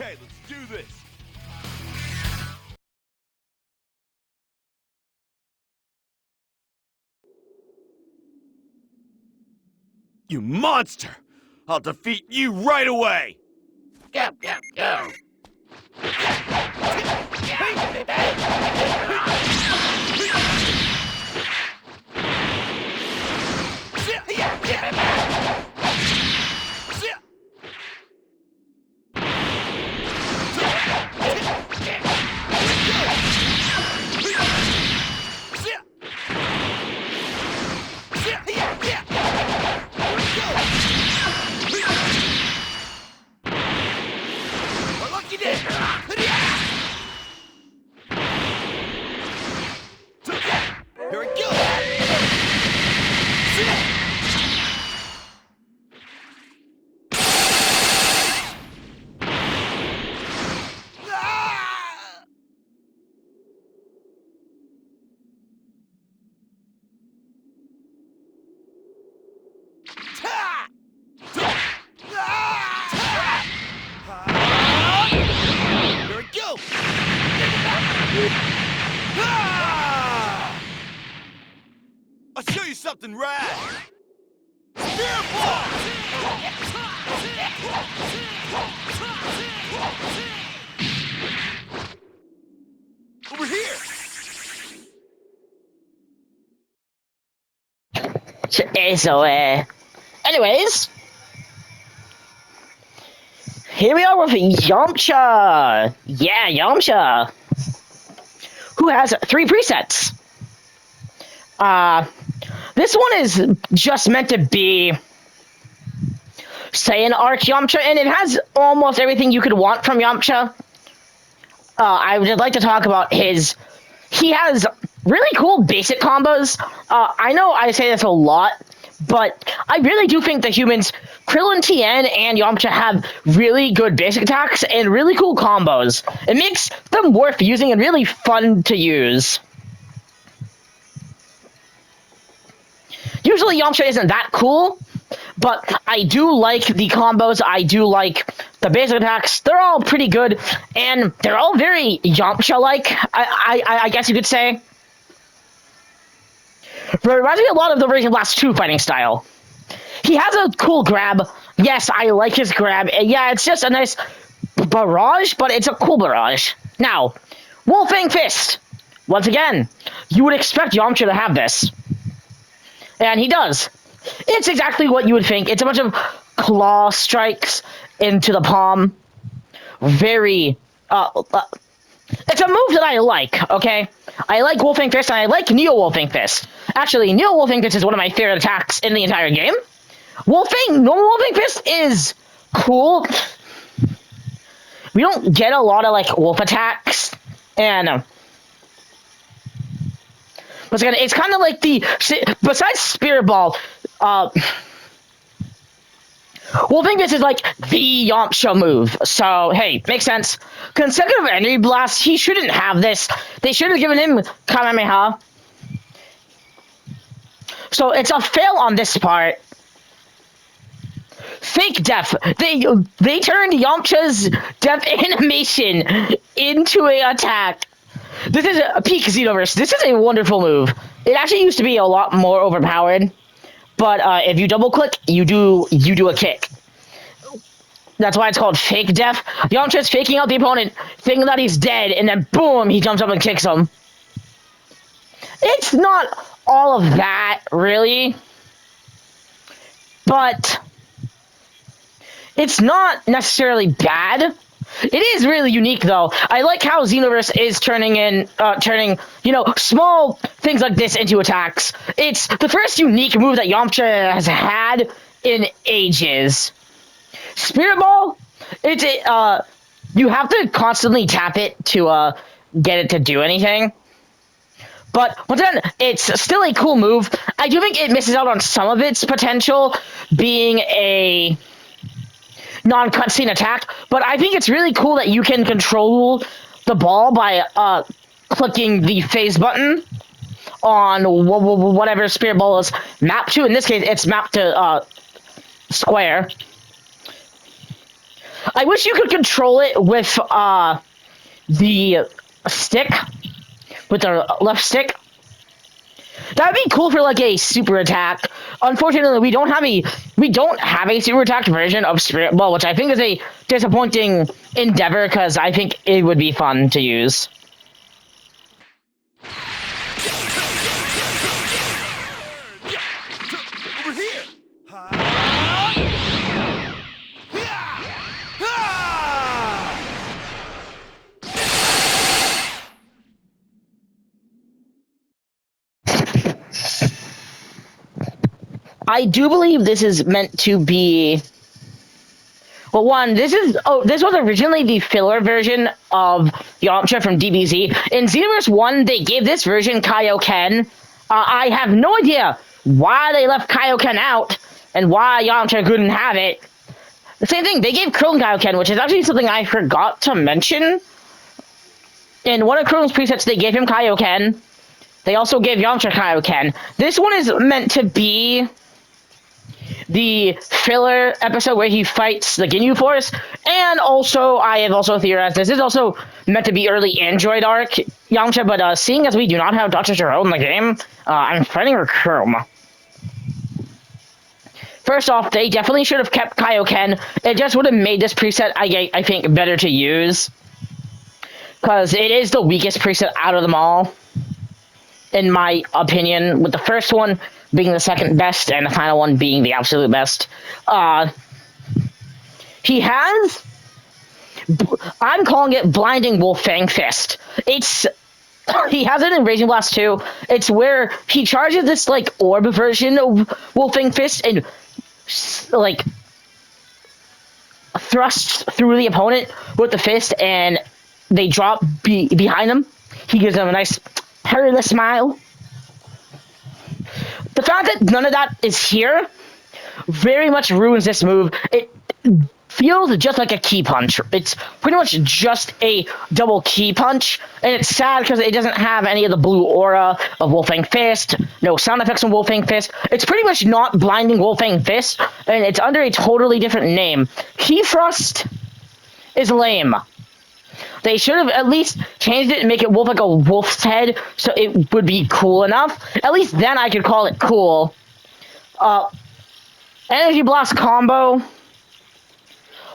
Okay, let's do this. You monster! I'll defeat you right away! Go, go, go! Here we go! Here we go! I'll show you something rad! Spirit Ball! Over here! So, anyways, here we are with Yamcha. Yeah, Yamcha, who has 3 presets. This one is just meant to be, say, an arc Yamcha, and it has almost everything you could want from Yamcha. I would like to talk about his. He has really cool basic combos. I know I say this a lot, but I really do think the humans, Krillin, Tien, and Yamcha have really good basic attacks and really cool combos. It makes them worth using and really fun to use. Usually Yamcha isn't that cool, but I do like the combos, I do like the basic attacks. They're all pretty good, and they're all very Yamcha-like, I guess you could say. It reminds me a lot of the Raging Blast 2 fighting style. He has a cool grab. Yes, I like his grab. Yeah, it's just a nice barrage, but it's a cool barrage. Now, Wolfang Fist. Once again, you would expect Yamcha to have this. And he does. It's exactly what you would think. It's a bunch of claw strikes into the palm. Very, it's a move that I like, okay? I like Wolfang Fist, and I like Neo Wolfang Fist. Actually, Neo Wolfang Fist is one of my favorite attacks in the entire game. Normal Wolfang Fist is cool. We don't get a lot of, like, wolf attacks, and once again, it's kind of like the, besides Spirit Ball, Wolfang Fist is like the Yamcha move. So, hey, makes sense. Consecutive Energy Blast, he shouldn't have this. They should have given him Kamehameha. So, it's a fail on this part. Fake death. They turned Yamcha's death animation into an attack. This is a peak Xenoverse. This is a wonderful move. It actually used to be a lot more overpowered, but if you double click, you do a kick. That's why it's called fake death. Yamcha's faking out the opponent, thinking that he's dead, and then boom, he jumps up and kicks him. It's not all of that, really, but it's not necessarily bad. It is really unique, though. I like how Xenoverse is turning, you know, small things like this into attacks. It's the first unique move that Yamcha has had in ages. Spirit Ball, you have to constantly tap it to, get it to do anything. But, once again, it's still a cool move. I do think it misses out on some of its potential, being a non-cutscene attack, but I think it's really cool that you can control the ball by clicking the phase button on whatever Spirit Ball is mapped to. In this case, it's mapped to square. I wish you could control it with the stick, with the left stick. That'd be cool for like a super attack. Unfortunately, we don't have a super attack version of Spirit Ball, which I think is a disappointing endeavor because I think it would be fun to use. Over here! I do believe this is meant to be. Well, one, this was originally the filler version of Yamcha from DBZ. In Xenoverse 1, they gave this version Kaioken. I have no idea why they left Kaioken out and why Yamcha couldn't have it. The same thing, they gave Krillin Kaioken, which is actually something I forgot to mention. In one of Krillin's presets, they gave him Kaioken. They also gave Yamcha Kaioken. This one is meant to be the filler episode where he fights the Ginyu Force, and also I have also theorized this is also meant to be early Android arc Yamcha, but seeing as we do not have Dr. Gero in the game, I'm fighting her Chrome. First off, they definitely should have kept Kaioken. It just would have made this preset, I think, better to use. Because it is the weakest preset out of them all, in my opinion, with the first one being the second best and the final one being the absolute best. He has... I'm calling it Blinding Wolf Fang Fist. He has it in Raging Blast 2. It's where he charges this, like, orb version of Wolfang Fist and, like, thrusts through the opponent with the fist, and they drop behind him. He gives them a nice, perilous smile. The fact that none of that is here very much ruins this move. It feels just like a key punch. It's pretty much just a double key punch, and it's sad because it doesn't have any of the blue aura of Wolfang Fist, no sound effects on Wolfang Fist. It's pretty much not Blinding Wolfang Fist, and it's under a totally different name. Key Thrust is lame. They should have at least changed it and make it wolf like a wolf's head, so it would be cool enough. At least then I could call it cool. Energy Blast combo.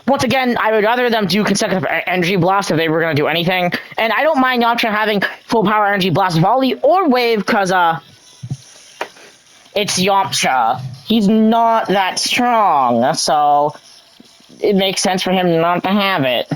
Once again, I would rather them do consecutive Energy Blast if they were going to do anything. And I don't mind Yamcha having full power Energy Blast volley or wave, because, it's Yamcha. He's not that strong, so it makes sense for him not to have it.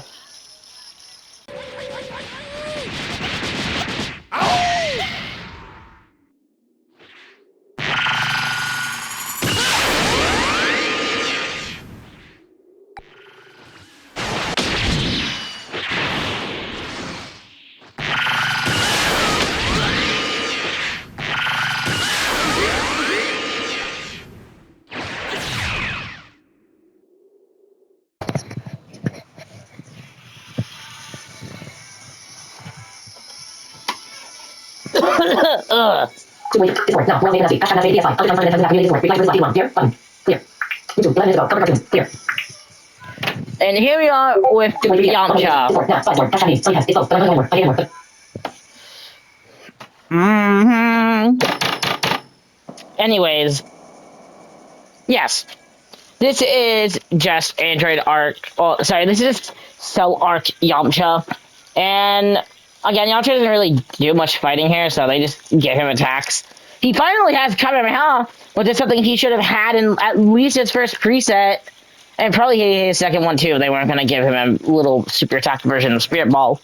Ugh. Wait, Discord, now, well, nasty. Hashtag nasty, PS5. Other times, community Discord. Reply to this one. Clear? Button. Clear. YouTube, 11 minutes ago. Cover cartoons. Clear. And here we are with Yamcha. Discord, now, Discord. Hashtag me. Podcast. It's both. But I'm not anymore. Anyways. Yes. This is just Android Arc. Oh, sorry, this is Cell Arc Yamcha. And again, Yamcha doesn't really do much fighting here, so they just give him attacks. He finally has Kamehameha, which is something he should have had in at least his first preset, and probably his second one too. They weren't going to give him a little super attack version of Spirit Ball,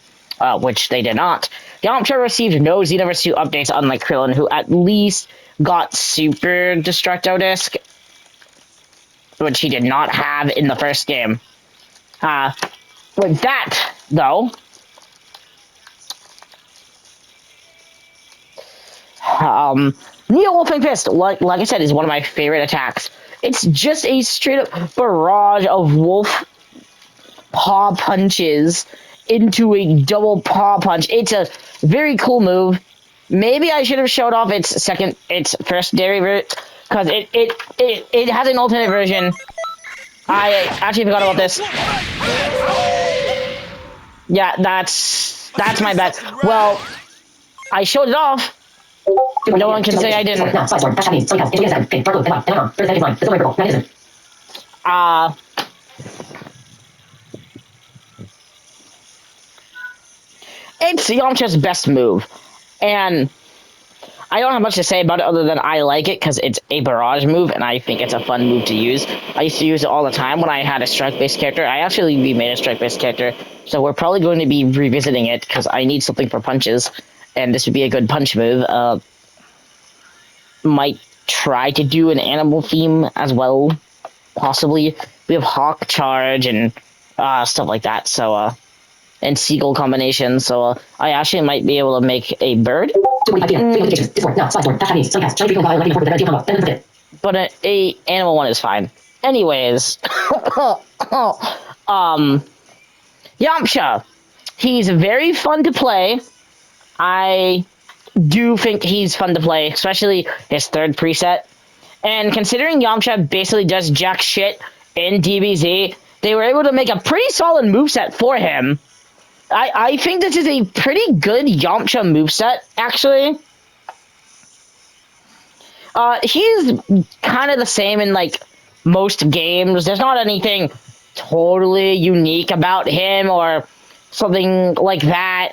which they did not. Yamcha received no Xenoverse 2 updates, unlike Krillin, who at least got Super Destructo Disc, which he did not have in the first game. With that, though, Neo Wolfang Fist, like I said, is one of my favorite attacks. It's just a straight-up barrage of wolf paw punches into a double paw punch. It's a very cool move. Maybe I should have showed off its first dairy route, because it has an alternate version. I actually forgot about this. Yeah, that's my bad. Well, I showed it off. No one can say I didn't. Now, sideboard. Dash means. Select cast. Game. Dark blue. Line. Down. First line. This is purple. Magnificent. It's Yamcha's best move, and I don't have much to say about it other than I like it because it's a barrage move, and I think it's a fun move to use. I used to use it all the time when I had a strike-based character. I actually remade a strike-based character, so we're probably going to be revisiting it because I need something for punches, and this would be a good punch move. Might try to do an animal theme as well, possibly. We have Hawk Charge and stuff like that, so and Seagull combination, so I actually might be able to make a bird. But a animal one is fine. Anyways, Yamcha, he's very fun to play. I do think he's fun to play, especially his third preset. And considering Yamcha basically does jack shit in DBZ, they were able to make a pretty solid moveset for him. I think this is a pretty good Yamcha moveset, actually. He's kind of the same in, like, most games. There's not anything totally unique about him or something like that.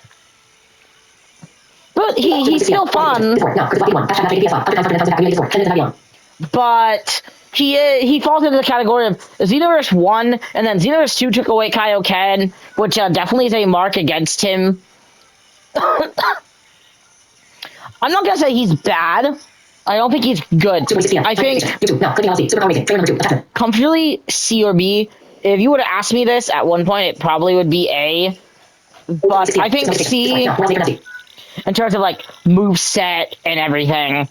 But he's still fun. But he falls into the category of Xenoverse 1, and then Xenoverse 2 took away Kaioken, which definitely is a mark against him. I'm not gonna say he's bad. I don't think he's good. I think comfortably C or B. If you were to ask me this at one point, it probably would be A. But I think C, in terms of like move set and everything,